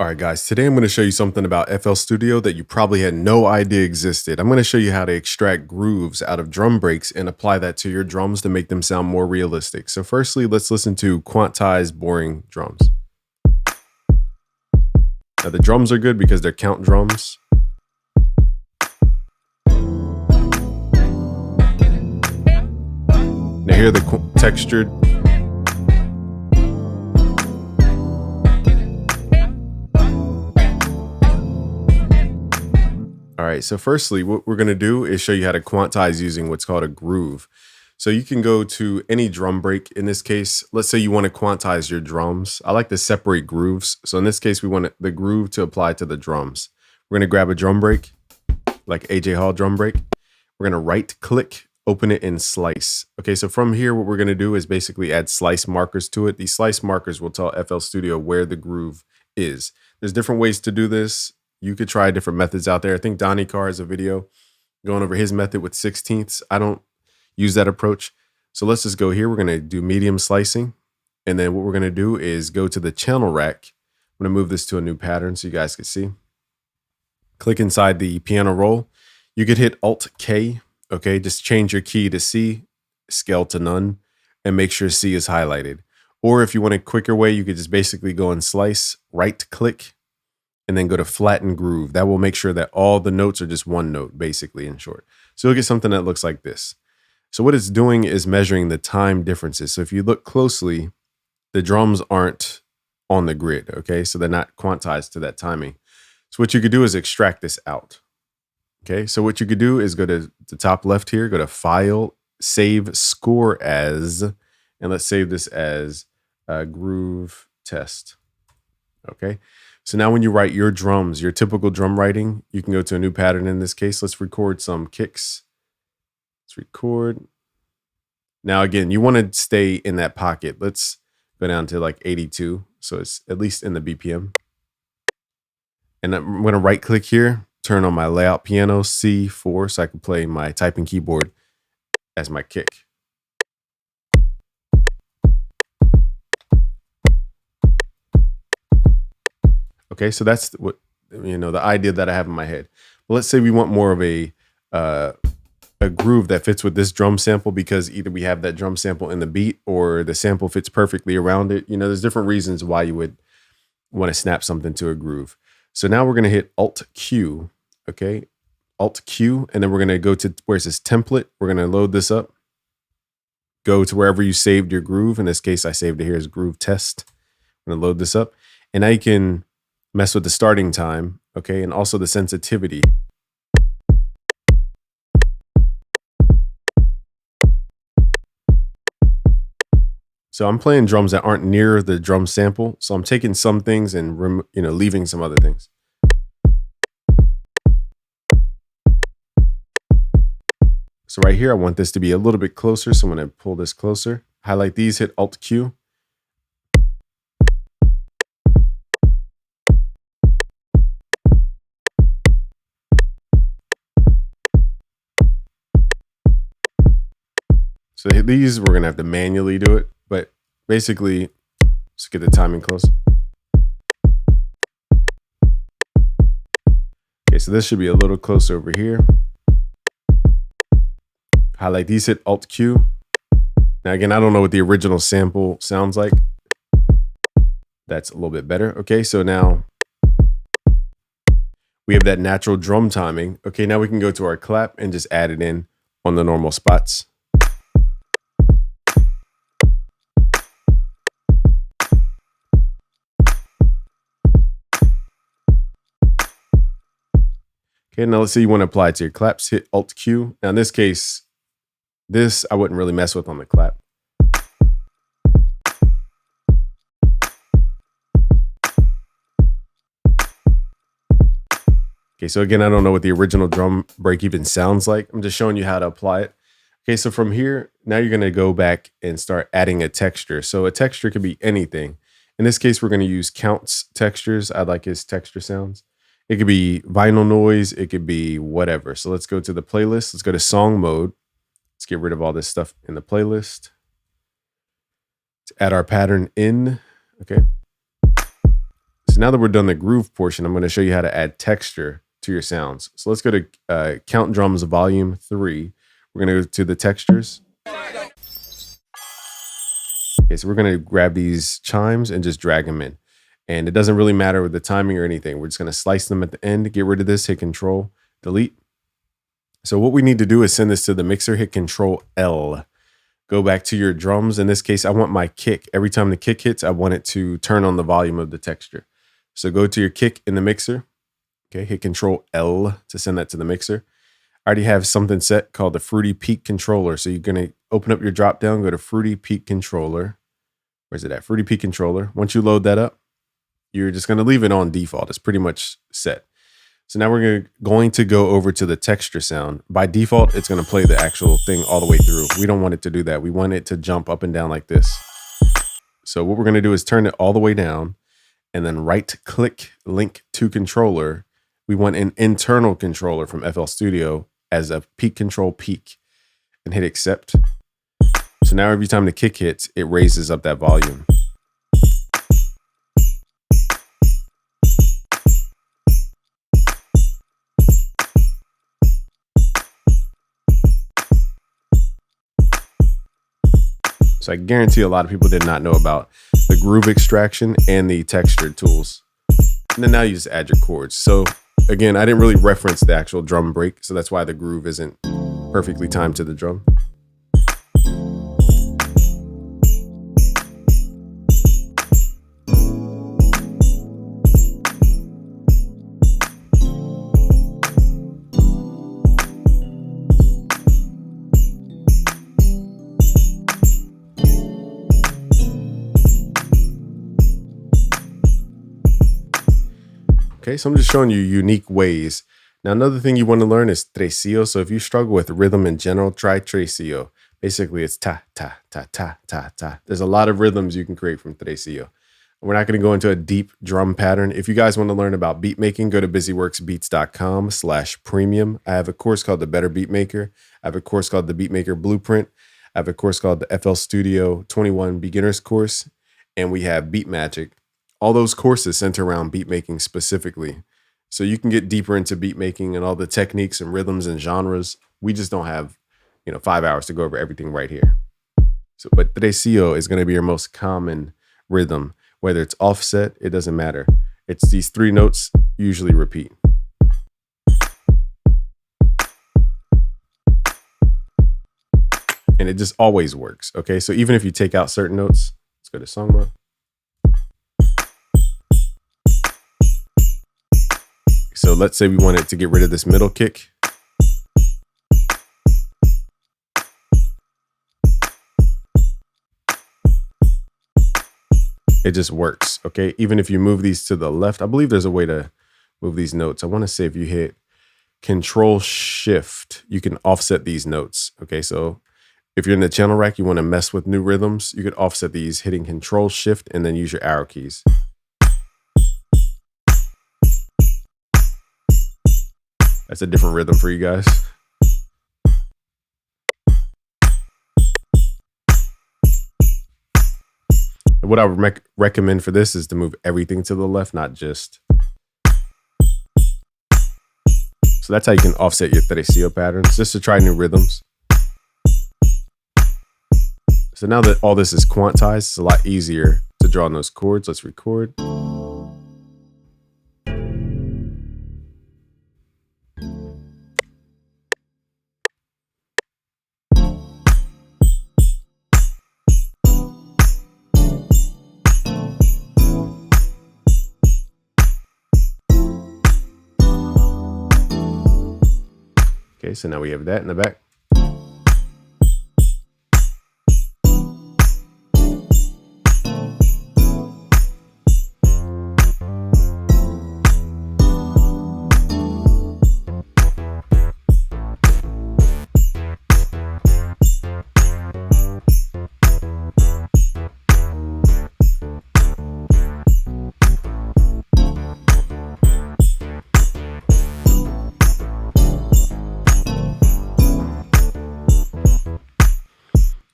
All right, guys, today I'm going to show you something about FL Studio that you probably had no idea existed. I'm going to show you how to extract grooves out of drum breaks and apply that to your drums to make them sound more realistic. So firstly, let's listen to quantized boring drums. Now the drums are good because they're count drums. Now here are the textured. All right, so firstly, what we're going to do is show you how to quantize using what's called a groove. So you can go to any drum break. In this case, let's say you want to quantize your drums. I like to separate grooves. So in this case, we want the groove to apply to the drums. We're going to grab a drum break, like AJ Hall drum break. We're going to right click, open it and slice. Okay, so from here, what we're going to do is basically add slice markers to it. These slice markers will tell FL Studio where the groove is. There's different ways to do this. You could try different methods out there. I think Donnie Carr has a video going over his method with 16ths. I don't use that approach. So let's just go here. We're going to do medium slicing. And then what we're going to do is go to the channel rack. I'm going to move this to a new pattern so you guys can see. Click inside the piano roll. You could hit Alt-K. Okay, just change your key to C, scale to none, and make sure C is highlighted. Or if you want a quicker way, you could just basically go and slice, right click, and then go to flatten groove. That will make sure that all the notes are just one note, basically, in short. So you'll get something that looks like this. So what it's doing is measuring the time differences. So if you look closely, the drums aren't on the grid, okay? So they're not quantized to that timing. So what you could do is extract this out, okay? So what you could do is go to the top left here, go to File, Save Score As, and let's save this as Groove Test, okay? So now when you write your drums, your typical drum writing, you can go to a new pattern in this case. Let's record some kicks. Let's record. Now again, you want to stay in that pocket. Let's go down to like 82. So it's at least in the BPM. And I'm going to right click here, turn on my layout piano C4 so I can play my typing keyboard as my kick. Okay, so that's what, the idea that I have in my head. But let's say we want more of a groove that fits with this drum sample because either we have that drum sample in the beat or the sample fits perfectly around it. There's different reasons why you would want to snap something to a groove. So now we're going to hit Alt-Q, okay? Alt-Q, and then we're going to go to where it says template. We're going to load this up. Go to wherever you saved your groove. In this case, I saved it here as Groove Test. I'm going to load this up. And now you can mess with the starting time, okay, and also the sensitivity. So I'm playing drums that aren't near the drum sample, so I'm taking some things and leaving some other things. So right here, I want this to be a little bit closer, so I'm going to pull this closer. Highlight these, hit Alt-Q. So these, we're going to have to manually do it, but basically, let's get the timing close. Okay, so this should be a little closer over here. Highlight these, hit Alt-Q. Now again, I don't know what the original sample sounds like. That's a little bit better. Okay, so now we have that natural drum timing. Okay, now we can go to our clap and just add it in on the normal spots. Okay, now let's say you want to apply it to your claps, hit Alt-Q. Now in this case, this I wouldn't really mess with on the clap. Okay, so again, I don't know what the original drum break even sounds like. I'm just showing you how to apply it. Okay, so from here, now you're going to go back and start adding a texture. So a texture could be anything. In this case, we're going to use Count's textures. I like his texture sounds. It could be vinyl noise. It could be whatever. So let's go to the playlist. Let's go to song mode. Let's get rid of all this stuff in the playlist. Let's add our pattern in. Okay. So So now that we're done the groove portion, I'm going to show you how to add texture to your sounds. So let's go to Count Drums Volume 3. We're going to go to the textures. Okay, so we're going to grab these chimes and just drag them in. And it doesn't really matter with the timing or anything. We're just going to slice them at the end, get rid of this, hit Control, Delete. So what we need to do is send this to the mixer, hit Control L. Go back to your drums. In this case, I want my kick. Every time the kick hits, I want it to turn on the volume of the texture. So go to your kick in the mixer. Okay, hit Control L to send that to the mixer. I already have something set called the Fruity Peak Controller. So you're going to open up your drop down, go to Fruity Peak Controller. Where's it at? Fruity Peak Controller. Once you load that up, you're just going to leave it on default. It's pretty much set. So now we're going to go over to the texture sound. By default, it's going to play the actual thing all the way through. We don't want it to do that. We want it to jump up and down like this. So what we're going to do is turn it all the way down and then right click link to controller. We want an internal controller from FL Studio as a peak control peak and hit accept. So now every time the kick hits, it raises up that volume. So I guarantee a lot of people did not know about the groove extraction and the textured tools. And then now you just add your chords. So again, I didn't really reference the actual drum break, so that's why the groove isn't perfectly timed to the drum. Okay, so I'm just showing you unique ways. Now, another thing you want to learn is tresillo. So if you struggle with rhythm in general, try tresillo. Basically, it's ta, ta, ta, ta, ta, ta. There's a lot of rhythms you can create from tresillo. We're not going to go into a deep drum pattern. If you guys want to learn about beat making, go to busyworksbeats.com/premium. I have a course called the Better Beat Maker. I have a course called the Beat Maker Blueprint. I have a course called the FL Studio 21 Beginners course. And we have Beat Magic. All those courses center around beat making specifically. So you can get deeper into beat making and all the techniques and rhythms and genres. We just don't have, 5 hours to go over everything right here. So, but tresillo is going to be your most common rhythm. Whether it's offset, it doesn't matter. It's these 3 notes usually repeat. And it just always works. Okay, so even if you take out certain notes, let's go to song mode. So let's say we wanted to get rid of this middle kick. It just works, okay? Even if you move these to the left, I believe there's a way to move these notes. I want to say if you hit Control Shift, you can offset these notes, okay? So if you're in the channel rack, you want to mess with new rhythms, you could offset these hitting Control Shift and then use your arrow keys. That's a different rhythm for you guys. And what I would recommend for this is to move everything to the left, not just. So that's how you can offset your tresillo patterns, just to try new rhythms. So now that all this is quantized, it's a lot easier to draw on those chords. Let's record. Okay, so now we have that in the back.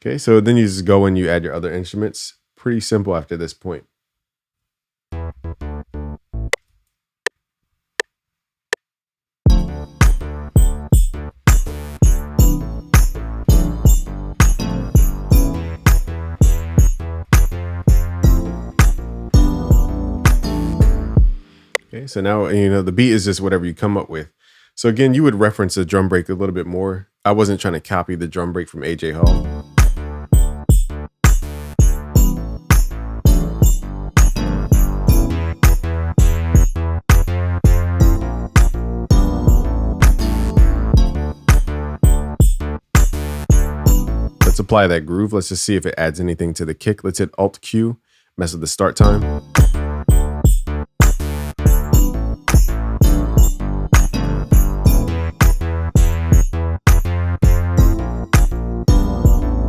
Okay, so then you just go and you add your other instruments. Pretty simple after this point. Okay, so now the beat is just whatever you come up with. So again, you would reference the drum break a little bit more. I wasn't trying to copy the drum break from AJ Hall. Let's apply that groove. Let's just see if it adds anything to the kick. Let's hit Alt Q, mess with the start time.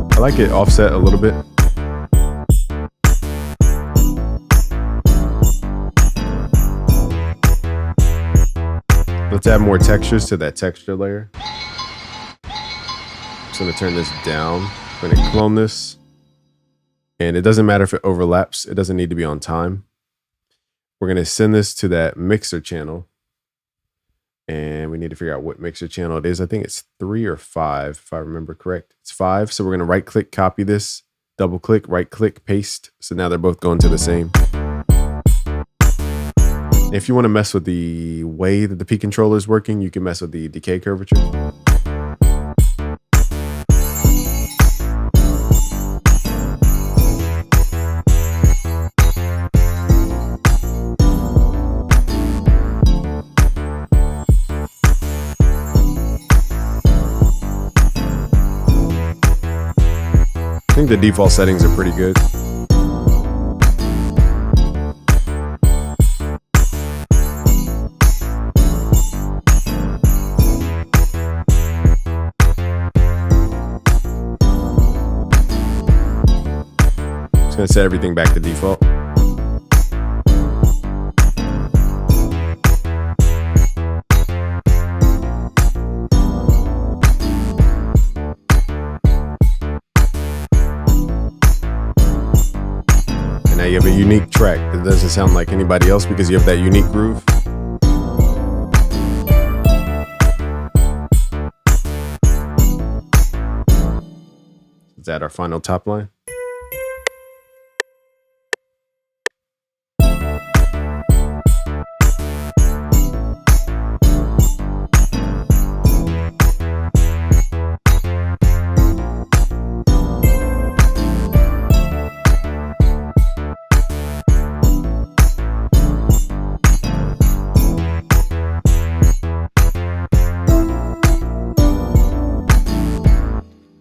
I like it offset a little bit. Let's add more textures to that texture layer. I'm going to turn this down. I'm going to clone this. And it doesn't matter if it overlaps. It doesn't need to be on time. We're going to send this to that mixer channel. And we need to figure out what mixer channel it is. I think it's 3 or 5, if I remember correct. It's 5. So we're going to right click, copy this, double click, right click, paste. So now they're both going to the same. If you want to mess with the way that the P controller is working, you can mess with the decay curvature. I think the default settings are pretty good. Just gonna set everything back to default. Now you have a unique track that doesn't sound like anybody else because you have that unique groove. Let's add our final top line.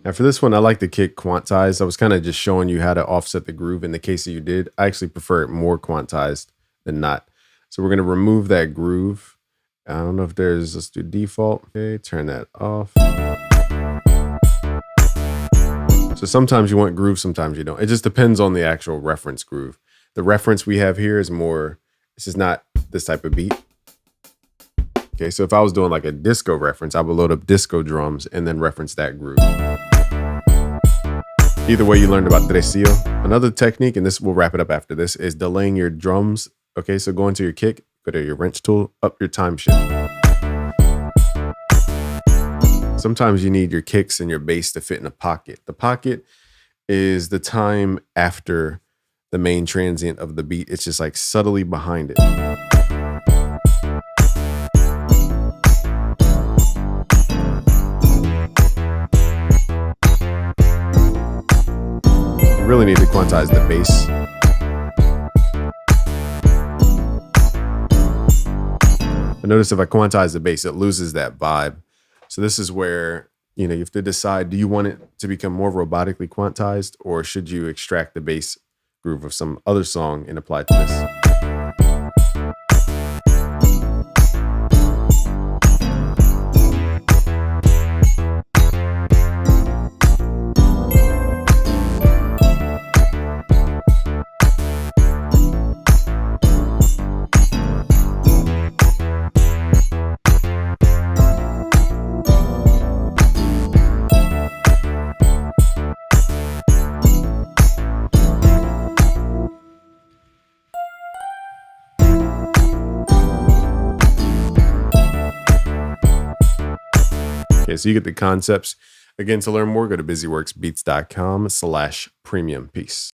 Now for this one, I like the kick quantized. I was kind of just showing you how to offset the groove in the case that you did. I actually prefer it more quantized than not. So we're going to remove that groove. I don't know if let's do default. Okay, turn that off. So sometimes you want groove, sometimes you don't. It just depends on the actual reference groove. The reference we have here is more, this is not this type of beat. Okay, so if I was doing like a disco reference, I would load up disco drums and then reference that groove. Either way, you learned about tresillo. Another technique, and this will wrap it up after this, is delaying your drums. Okay, so go into your kick, go to your wrench tool, up your time shift. Sometimes you need your kicks and your bass to fit in a pocket. The pocket is the time after the main transient of the beat. It's just like subtly behind it. Really need to quantize the bass. But notice if I quantize the bass, it loses that vibe. So this is where, you have to decide, do you want it to become more robotically quantized, or should you extract the bass groove of some other song and apply it to this? Okay, so you get the concepts. Again, to learn more, go to busyworksbeats.com/premium. Peace.